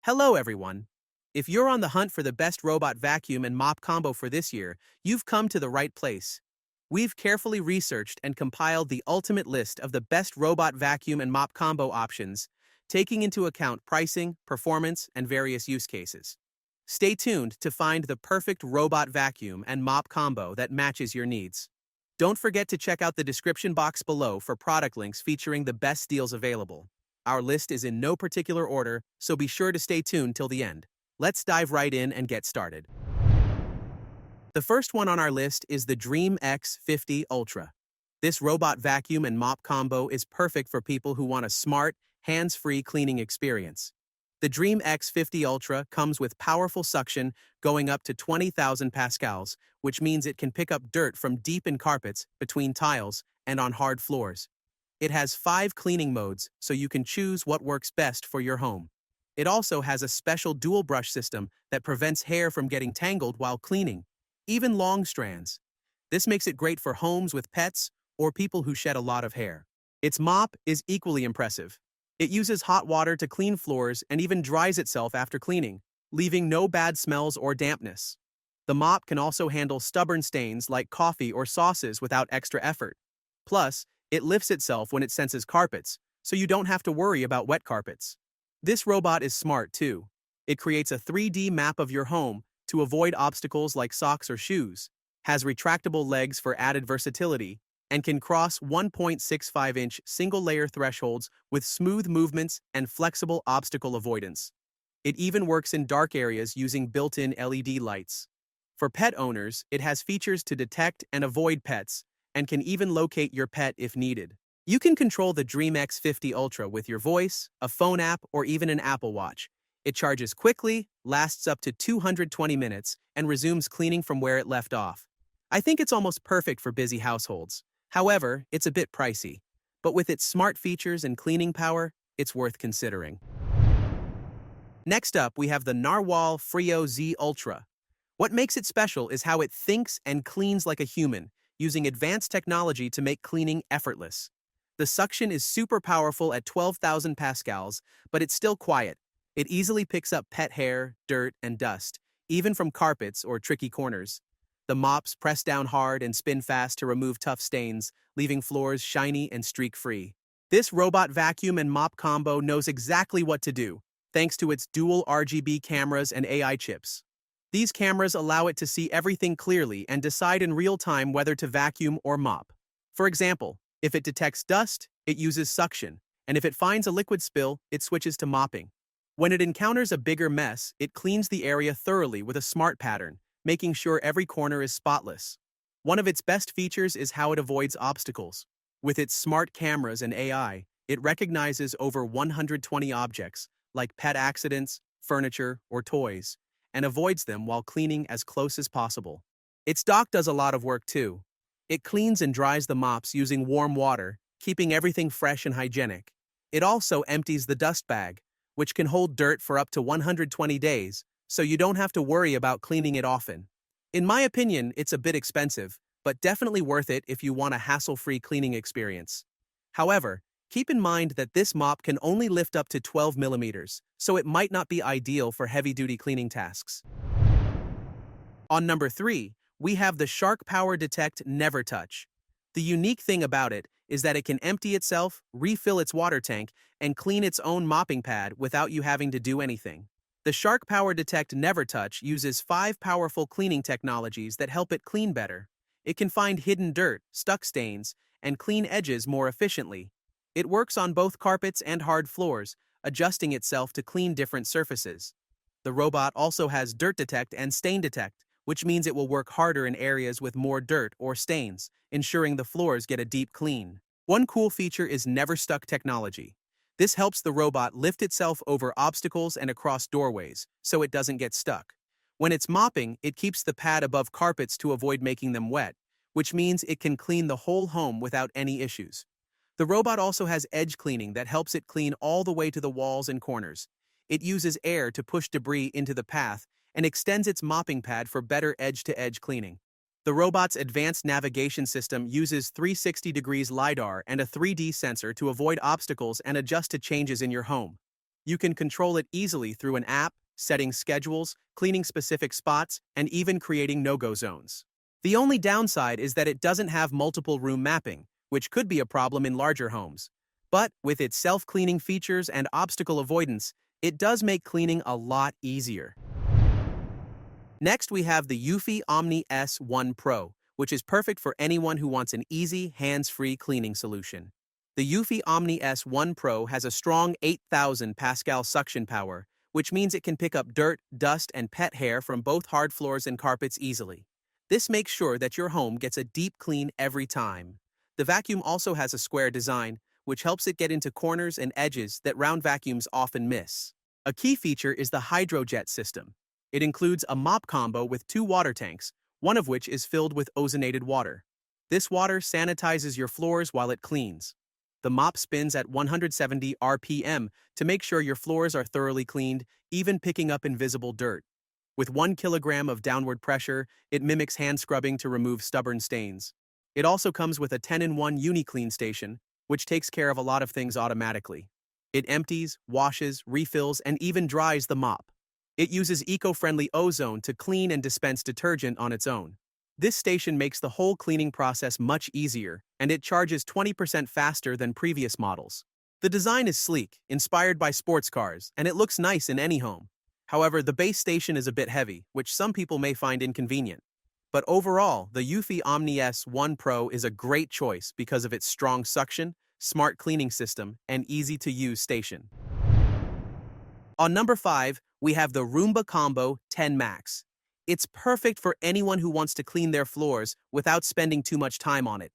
Hello, everyone. If you're on the hunt for the best robot vacuum and mop combo for this year, you've come to the right place. We've carefully researched and compiled the ultimate list of the best robot vacuum and mop combo options, taking into account pricing, performance, and various use cases. Stay tuned to find the perfect robot vacuum and mop combo that matches your needs. Don't forget to check out the description box below for product links featuring the best deals available. Our list is in no particular order, so be sure to stay tuned till the end. Let's dive right in and get started. The first one on our list is the Dream X50 Ultra. This robot vacuum and mop combo is perfect for people who want a smart, hands-free cleaning experience. The Dream X50 Ultra comes with powerful suction going up to 20,000 pascals, which means it can pick up dirt from deep in carpets, between tiles, and on hard floors. It has 5 cleaning modes, so you can choose what works best for your home. It also has a special dual brush system that prevents hair from getting tangled while cleaning, even long strands. This makes it great for homes with pets or people who shed a lot of hair. Its mop is equally impressive. It uses hot water to clean floors and even dries itself after cleaning, leaving no bad smells or dampness. The mop can also handle stubborn stains like coffee or sauces without extra effort. Plus, it lifts itself when it senses carpets, so you don't have to worry about wet carpets. This robot is smart too. It creates a 3D map of your home to avoid obstacles like socks or shoes, has retractable legs for added versatility, and can cross 1.65-inch single-layer thresholds with smooth movements and flexible obstacle avoidance. It even works in dark areas using built-in LED lights. For pet owners, it has features to detect and avoid pets, and can even locate your pet if needed. You can control the Dream X50 Ultra with your voice, a phone app, or even an Apple Watch. It charges quickly, lasts up to 220 minutes, and resumes cleaning from where it left off. I think it's almost perfect for busy households. However, it's a bit pricey. But with its smart features and cleaning power, it's worth considering. Next up, we have the Narwhal Freo Z Ultra. What makes it special is how it thinks and cleans like a human, using advanced technology to make cleaning effortless. The suction is super powerful at 12,000 pascals, but it's still quiet. It easily picks up pet hair, dirt, and dust, even from carpets or tricky corners. The mops press down hard and spin fast to remove tough stains, leaving floors shiny and streak-free. This robot vacuum and mop combo knows exactly what to do, thanks to its dual RGB cameras and AI chips. These cameras allow it to see everything clearly and decide in real time whether to vacuum or mop. For example, if it detects dust, it uses suction, and if it finds a liquid spill, it switches to mopping. When it encounters a bigger mess, it cleans the area thoroughly with a smart pattern, making sure every corner is spotless. One of its best features is how it avoids obstacles. With its smart cameras and AI, it recognizes over 120 objects, like pet accidents, furniture, or toys, and avoids them while cleaning as close as possible. Its dock does a lot of work too. It cleans and dries the mops using warm water, keeping everything fresh and hygienic. It also empties the dust bag, which can hold dirt for up to 120 days, so you don't have to worry about cleaning it often. In my opinion, it's a bit expensive, but definitely worth it if you want a hassle-free cleaning experience. However, keep in mind that this mop can only lift up to 12 millimeters, so it might not be ideal for heavy-duty cleaning tasks. On number 3, we have the Shark Power Detect Never Touch. The unique thing about it is that it can empty itself, refill its water tank, and clean its own mopping pad without you having to do anything. The Shark Power Detect Never Touch uses 5 powerful cleaning technologies that help it clean better. It can find hidden dirt, stuck stains, and clean edges more efficiently. It works on both carpets and hard floors, adjusting itself to clean different surfaces. The robot also has Dirt Detect and Stain Detect, which means it will work harder in areas with more dirt or stains, ensuring the floors get a deep clean. One cool feature is Never Stuck technology. This helps the robot lift itself over obstacles and across doorways, so it doesn't get stuck. When it's mopping, it keeps the pad above carpets to avoid making them wet, which means it can clean the whole home without any issues. The robot also has edge cleaning that helps it clean all the way to the walls and corners. It uses air to push debris into the path and extends its mopping pad for better edge-to-edge cleaning. The robot's advanced navigation system uses 360 degrees LiDAR and a 3D sensor to avoid obstacles and adjust to changes in your home. You can control it easily through an app, setting schedules, cleaning specific spots, and even creating no-go zones. The only downside is that it doesn't have multiple room mapping, which could be a problem in larger homes. But with its self-cleaning features and obstacle avoidance, it does make cleaning a lot easier. Next, we have the Yui Omni S1 Pro, which is perfect for anyone who wants an easy, hands-free cleaning solution. The Yui Omni S1 Pro has a strong 8,000 Pascal suction power, which means it can pick up dirt, dust, and pet hair from both hard floors and carpets easily. This makes sure that your home gets a deep clean every time. The vacuum also has a square design, which helps it get into corners and edges that round vacuums often miss. A key feature is the hydrojet system. It includes a mop combo with 2 water tanks, one of which is filled with ozonated water. This water sanitizes your floors while it cleans. The mop spins at 170 RPM to make sure your floors are thoroughly cleaned, even picking up invisible dirt. With 1 kilogram of downward pressure, it mimics hand scrubbing to remove stubborn stains. It also comes with a 10-in-1 uni-clean station, which takes care of a lot of things automatically. It empties, washes, refills, and even dries the mop. It uses eco-friendly ozone to clean and dispense detergent on its own. This station makes the whole cleaning process much easier, and it charges 20% faster than previous models. The design is sleek, inspired by sports cars, and it looks nice in any home. However, the base station is a bit heavy, which some people may find inconvenient. But overall, the Yui Omni S1 Pro is a great choice because of its strong suction, smart cleaning system, and easy-to-use station. On number 5, we have the Roomba Combo 10 Max. It's perfect for anyone who wants to clean their floors without spending too much time on it.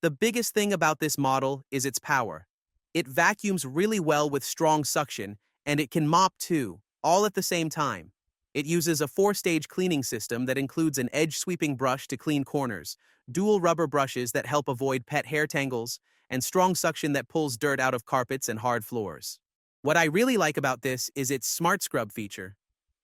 The biggest thing about this model is its power. It vacuums really well with strong suction, and it can mop too, all at the same time. It uses a 4-stage cleaning system that includes an edge-sweeping brush to clean corners, dual rubber brushes that help avoid pet hair tangles, and strong suction that pulls dirt out of carpets and hard floors. What I really like about this is its Smart Scrub feature.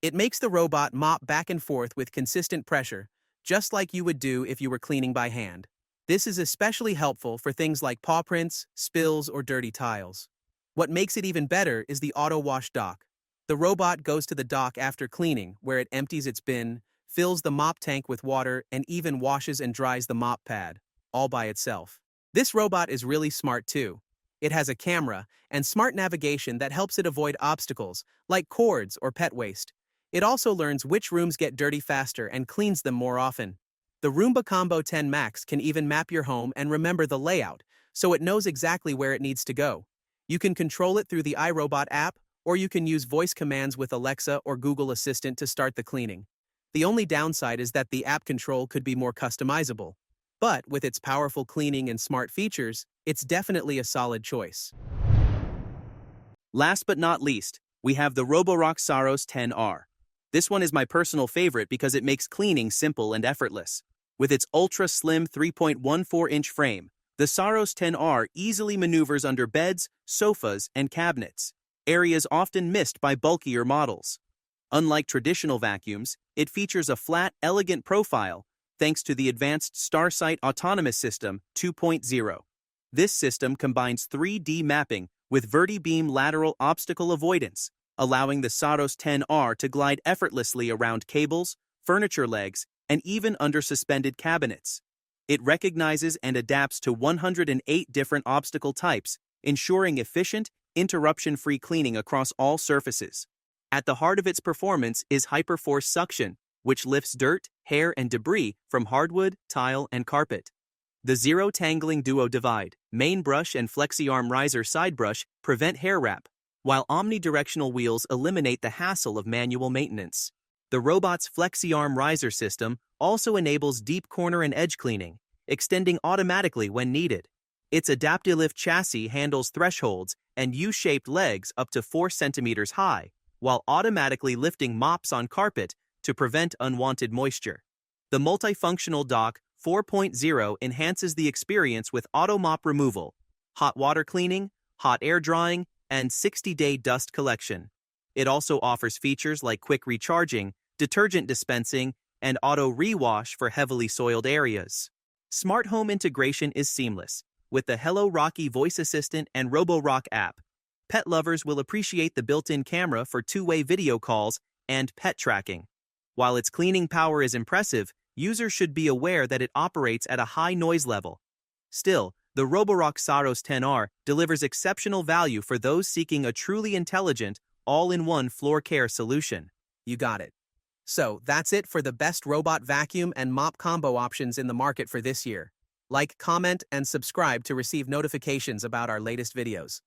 It makes the robot mop back and forth with consistent pressure, just like you would do if you were cleaning by hand. This is especially helpful for things like paw prints, spills, or dirty tiles. What makes it even better is the auto wash dock. The robot goes to the dock after cleaning, where it empties its bin, fills the mop tank with water, and even washes and dries the mop pad, all by itself. This robot is really smart too. It has a camera and smart navigation that helps it avoid obstacles, like cords or pet waste. It also learns which rooms get dirty faster and cleans them more often. The Roomba Combo 10 Max can even map your home and remember the layout, so it knows exactly where it needs to go. You can control it through the iRobot app, or you can use voice commands with Alexa or Google Assistant to start the cleaning. The only downside is that the app control could be more customizable. But with its powerful cleaning and smart features, it's definitely a solid choice. Last but not least, we have the Roborock Saros 10R. This one is my personal favorite because it makes cleaning simple and effortless. With its ultra-slim 3.14-inch frame, the Saros 10R easily maneuvers under beds, sofas, and cabinets, areas often missed by bulkier models. Unlike traditional vacuums, it features a flat, elegant profile thanks to the advanced Starsight Autonomous System 2.0. This system combines 3D mapping with verti-beam lateral obstacle avoidance, allowing the Saros 10R to glide effortlessly around cables, furniture legs, and even under suspended cabinets. It recognizes and adapts to 108 different obstacle types, ensuring efficient, interruption-free cleaning across all surfaces. At the heart of its performance is Hyperforce Suction, which lifts dirt, hair, and debris from hardwood, tile, and carpet. The Zero Tangling Duo Divide, main brush and flexi-arm riser side brush prevent hair wrap, while omnidirectional wheels eliminate the hassle of manual maintenance. The robot's flexi-arm riser system also enables deep corner and edge cleaning, extending automatically when needed. Its Adaptilift chassis handles thresholds and U-shaped legs up to 4 centimeters high, while automatically lifting mops on carpet to prevent unwanted moisture. The multifunctional dock 4.0 enhances the experience with auto mop removal, hot water cleaning, hot air drying, and 60-day dust collection. It also offers features like quick recharging, detergent dispensing, and auto rewash for heavily soiled areas. Smart home integration is seamless, with the Hello Rocky voice assistant and Robo app. Pet lovers will appreciate the built-in camera for two-way video calls and pet tracking. While its cleaning power is impressive, users should be aware that it operates at a high noise level. Still, the Roborock Saros 10R delivers exceptional value for those seeking a truly intelligent, all-in-one floor care solution. You got it. So, that's it for the best robot vacuum and mop combo options in the market for this year. Like, comment, and subscribe to receive notifications about our latest videos.